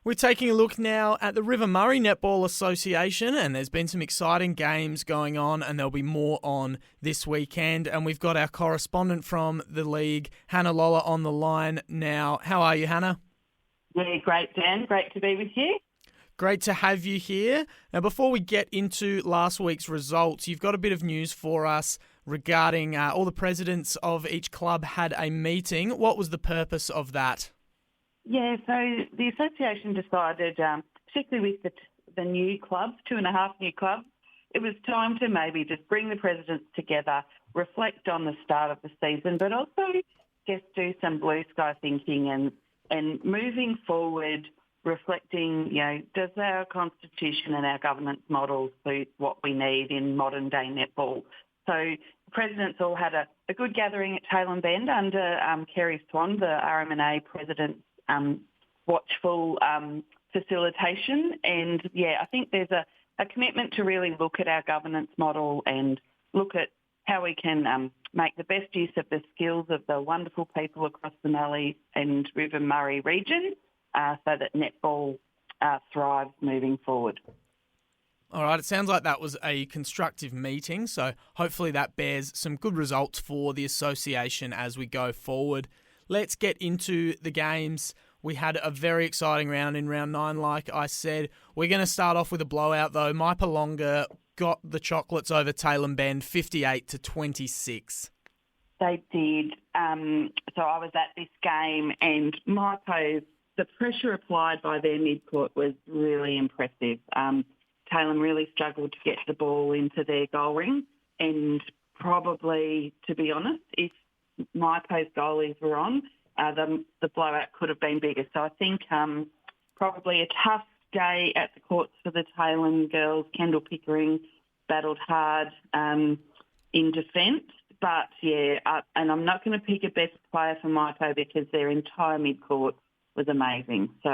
We're taking a look now at the River Murray Netball Association, and there's been some exciting games going on, and there'll be more on this weekend. And we've got our correspondent from the league, Hannah Lolla, on the line now. How are you, Hannah? Yeah, great, Dan. Great to be with you. Great to have you here. Now, before we get into last week's results, you've got a bit of news for us regarding all the presidents of each club had a meeting. What was the purpose of that? Yeah, so the association decided, particularly with the new clubs, 2.5 new clubs, it was time to maybe just bring the presidents together, reflect on the start of the season, but also just do some blue sky thinking and moving forward, reflecting, does our constitution and our governance model suit what we need in modern day netball? So the presidents all had a good gathering at Tailem Bend under Kerry Swan, the RMNA president, watchful facilitation. And, I think there's a commitment to really look at our governance model and look at how we can make the best use of the skills of the wonderful people across the Mallee and River Murray region so that netball thrives moving forward. All right, it sounds like that was a constructive meeting, so hopefully that bears some good results for the association as we go forward. Let's get into the games. We had a very exciting round in round 9, like I said. We're going to start off with a blowout, though. Maipalonga got the chocolates over Tailem Bend, 58-26. They did. So I was at this game, and Maipo, the pressure applied by their midcourt was really impressive. Tailem really struggled to get the ball into their goal ring, and probably, to be honest, if Maipo's goalies were on, the blowout could have been bigger. So I think probably a tough day at the courts for the Tailem girls. Kendall Pickering battled hard in defence. But, and I'm not going to pick a best player for Maipo because their entire midcourt was amazing. So,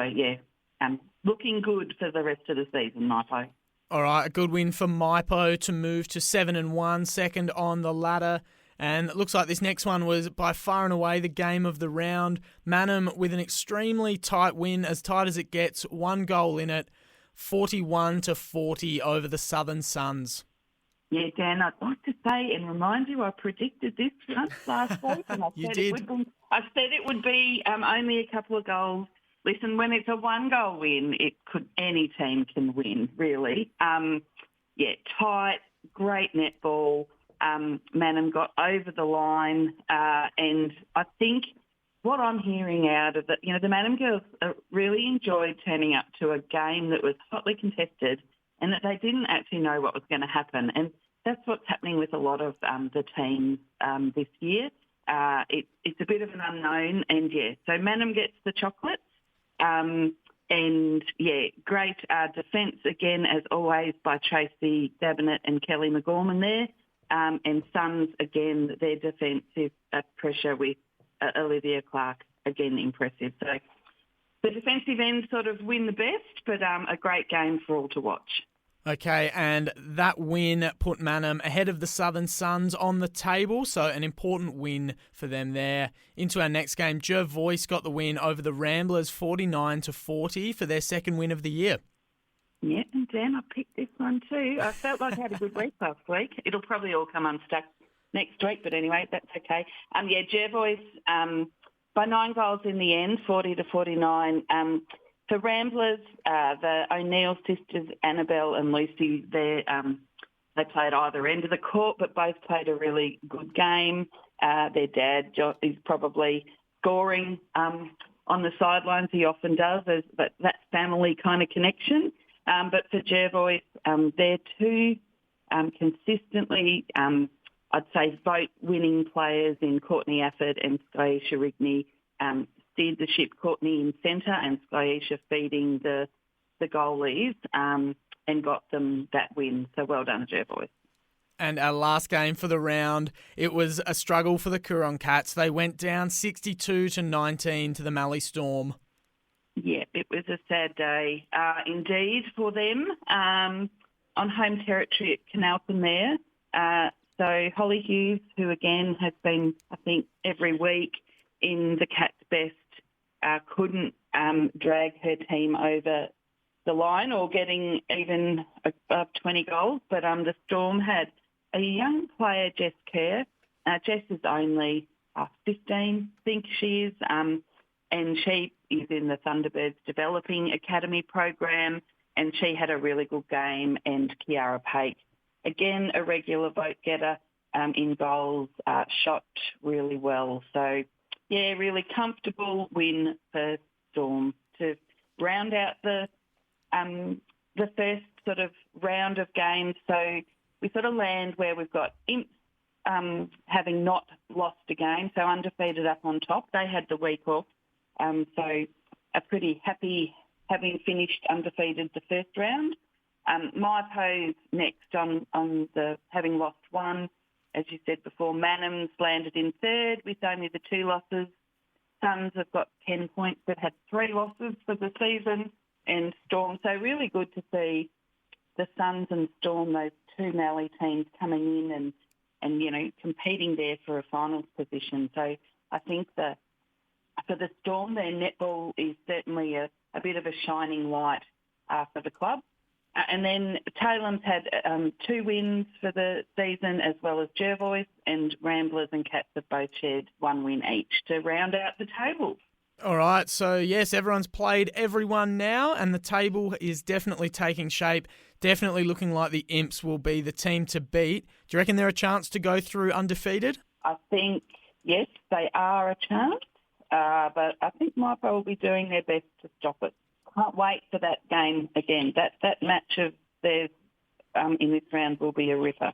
looking good for the rest of the season, Maipo. All right, a good win for Maipo to move to 7-1, second on the ladder. And it looks like this next one was by far and away the game of the round. Mannum with an extremely tight win, as tight as it gets, 1 goal in it, 41-40 over the Southern Suns. Yeah, Dan, I'd like to say and remind you I predicted this last week, and I said it would be only a couple of goals. Listen, when it's a 1-goal win, any team can win, really. Tight, great netball. Mannum got over the line, and I think what I'm hearing out of it, the Mannum girls really enjoyed turning up to a game that was hotly contested and that they didn't actually know what was going to happen. And that's what's happening with a lot of the teams this year. It's a bit of an unknown, and so Mannum gets the chocolates. Great defence again, as always, by Tracy Dabinet and Kelly McGorman there. And Suns, again, their defensive pressure with Olivia Clark, again, impressive. So the defensive end sort of win the best, but a great game for all to watch. Okay, and that win put Mannum ahead of the Southern Suns on the table, so an important win for them there. Into our next game, Jervois got the win over the Ramblers, 49-40 for their second win of the year. Yeah, and Dan, I picked this one too. I felt like I had a good week last week. It'll probably all come unstuck next week, but anyway, that's okay. Jervois by 9 goals in the end, 40-49. For Ramblers, the O'Neill sisters, Annabelle and Lucy, they played either end of the court, but both played a really good game. Their dad is probably scoring on the sidelines. He often does, but that family kind of connection. But for Jervois, they're two consistently, I'd say, vote-winning players in Courtney Afford and Skyisha Rigney. Steered the ship, Courtney in centre and Skyisha feeding the goalies and got them that win. So well done, Jervois. And our last game for the round, it was a struggle for the Coorong Cats. They went down 62-19 to the Mallee Storm. Yeah, it was a sad day indeed for them on home territory at Canalton there. So Holly Hughes, who again has been, I think, every week in the Cats' best, couldn't drag her team over the line or getting even above 20 goals. But the Storm had a young player, Jess Kerr. Jess is only 15, I think she is, and she is in the Thunderbirds Developing Academy program, and she had a really good game. And Kiara Pake, again, a regular vote getter in goals, shot really well. So, yeah, really comfortable win for Storm to round out the first sort of round of games. So we sort of land where we've got Imps having not lost a game, so undefeated up on top. They had the week off, so are pretty happy having finished undefeated the first round. Maipo's next on the having lost one. As you said before, Mannum's landed in third with only the 2 losses. Suns have got 10 points but had 3 losses for the season, and Storm. So really good to see the Suns and Storm, those 2 Mallee teams coming in and competing there for a finals position. So I think for the Storm, their netball is certainly a bit of a shining light for the club. And then Talem's had 2 wins for the season, as well as Jervois, and Ramblers and Cats have both shared 1 win each to round out the table. All right, so yes, everyone's played everyone now, and the table is definitely taking shape, definitely looking like the Imps will be the team to beat. Do you reckon they're a chance to go through undefeated? I think, yes, they are a chance, but I think Maipo will be doing their best to stop it. Can't wait for that game again. That match of theirs in this round will be a ripper.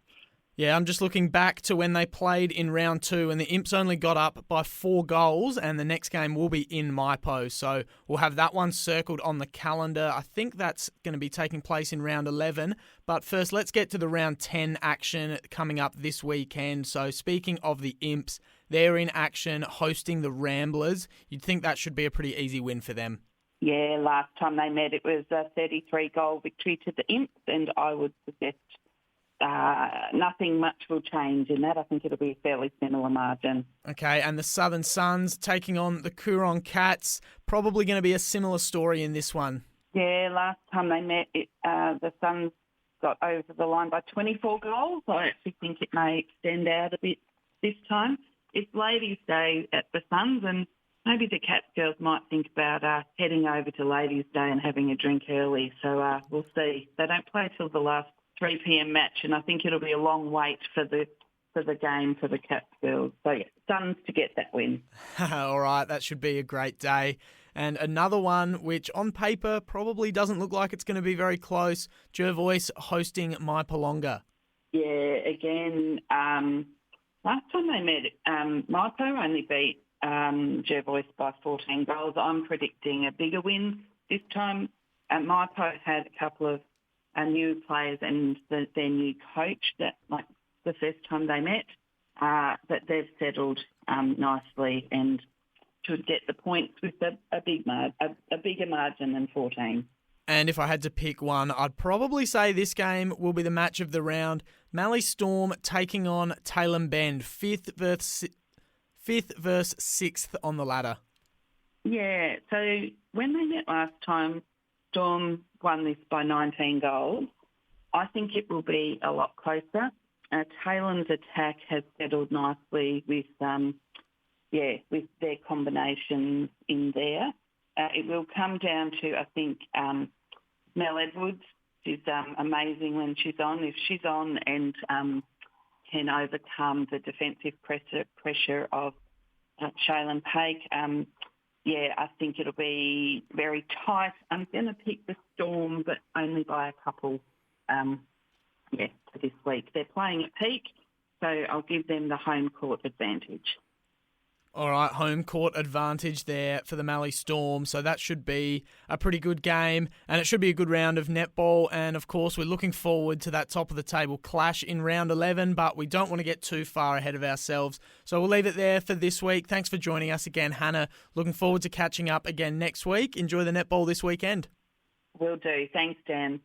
Yeah, I'm just looking back to when they played in round 2 and the Imps only got up by 4 goals, and the next game will be in Maipo. So we'll have that one circled on the calendar. I think that's going to be taking place in round 11. But first, let's get to the round 10 action coming up this weekend. So speaking of the Imps, they're in action hosting the Ramblers. You'd think that should be a pretty easy win for them. Yeah, last time they met, it was a 33-goal victory to the Imps, and I would suggest nothing much will change in that. I think it'll be a fairly similar margin. Okay, and the Southern Suns taking on the Coorong Cats. Probably going to be a similar story in this one. Yeah, last time they met, the Suns got over the line by 24 goals. I actually think it may extend out a bit this time. It's Ladies' Day at the Suns, and maybe the Cats girls might think about heading over to Ladies' Day and having a drink early. So we'll see. They don't play till the last 3 p.m. match, and I think it'll be a long wait for the game for the Cats girls. So, yeah, Suns to get that win. All right, that should be a great day. And another one which on paper probably doesn't look like it's going to be very close, Jervois hosting Maipolonga. Yeah, again, last time they met, Maipo only beat Jervois by 14 goals. I'm predicting a bigger win this time. Maipo had a couple of new players and their new coach that, like the first time they met, but they've settled nicely and should get the points with a bigger margin than 14. And if I had to pick one, I'd probably say this game will be the match of the round. Mallee Storm taking on Tailem Bend, 5th versus 6th on the ladder. Yeah, so when they met last time, Storm won this by 19 goals. I think it will be a lot closer. Talem's attack has settled nicely with their combinations in there. It will come down to, I think, Mel Edwards. She's amazing when she's on. If she's on and can overcome the defensive pressure of Shaylin Pake, I think it'll be very tight. I'm going to pick the Storm, but only by a couple for this week. They're playing at peak, so I'll give them the home court advantage. All right, home court advantage there for the Mallee Storm, so that should be a pretty good game, and it should be a good round of netball, and of course we're looking forward to that top of the table clash in round 11, but we don't want to get too far ahead of ourselves, so we'll leave it there for this week. Thanks for joining us again, Hannah. Looking forward to catching up again next week. Enjoy the netball this weekend. Will do. Thanks, Dan.